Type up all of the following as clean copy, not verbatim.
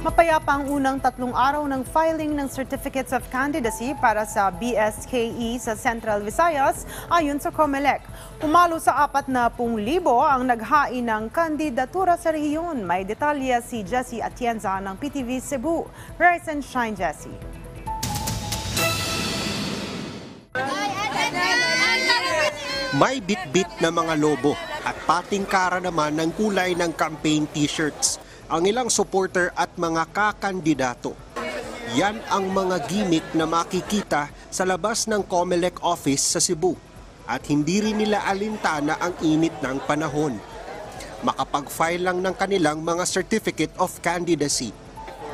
Mapayapa ang unang 3 araw ng filing ng Certificates of Candidacy para sa BSKE sa Central Visayas ayon sa COMELEC. Pumalo sa 40,000 ang naghain ng kandidatura sa rehiyon. May detalye si Jessie Atienza ng PTV Cebu. Rise and shine, Jessie. May bitbit na mga lobo at patingkara naman ng kulay ng campaign t-shirts ang ilang supporter at mga kakandidato. Yan ang mga gimmick na makikita sa labas ng COMELEC office sa Cebu at hindi rin nila alintana ang init ng panahon. Makapag-file lang ng kanilang mga Certificate of Candidacy.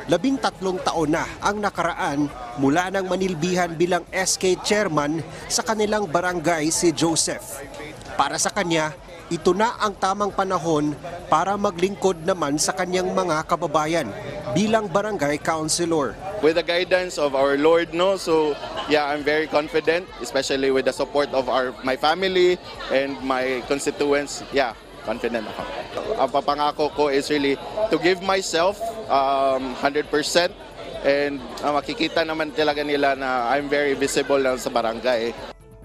13 taon na ang nakaraan mula nang manilbihan bilang SK chairman sa kanilang barangay si Joseph. Para sa kanya, ito na ang tamang panahon para maglingkod naman sa kanyang mga kababayan bilang barangay councilor. With the guidance of our Lord, so yeah, I'm very confident, especially with the support of my family and my constituents. Yeah, confident ako. Ang papangako ko is really to give myself 100% and makikita naman talaga nila na I'm very visible lang sa barangay.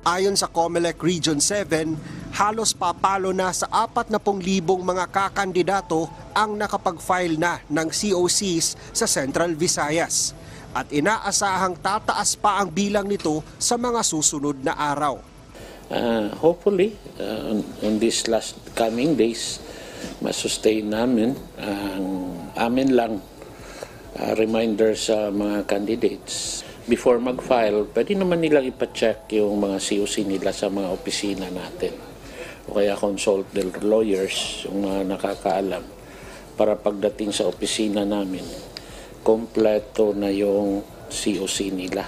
Ayon sa COMELEC Region 7, halos papalo na sa 40,000 mga kakandidato ang nakapag-file na ng COCs sa Central Visayas. At inaasahang tataas pa ang bilang nito sa mga susunod na araw. Hopefully, on these last coming days, masustain namin ang amin lang reminder sa mga candidates. Before mag-file, pwede naman nilang ipacheck yung mga COC nila sa mga opisina natin. O kaya consult their lawyers, yung mga nakakaalam, para pagdating sa opisina namin, kompleto na yung COC nila.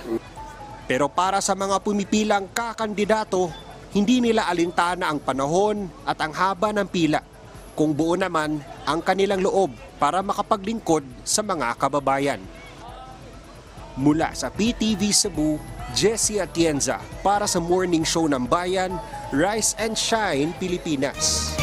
Pero para sa mga pumipilang kakandidato, hindi nila alintana ang panahon at ang haba ng pila, kung buo naman ang kanilang loob para makapaglingkod sa mga kababayan. Mula sa PTV Cebu, Jessie Atienza para sa Morning Show ng Bayan, Rise and Shine, Pilipinas.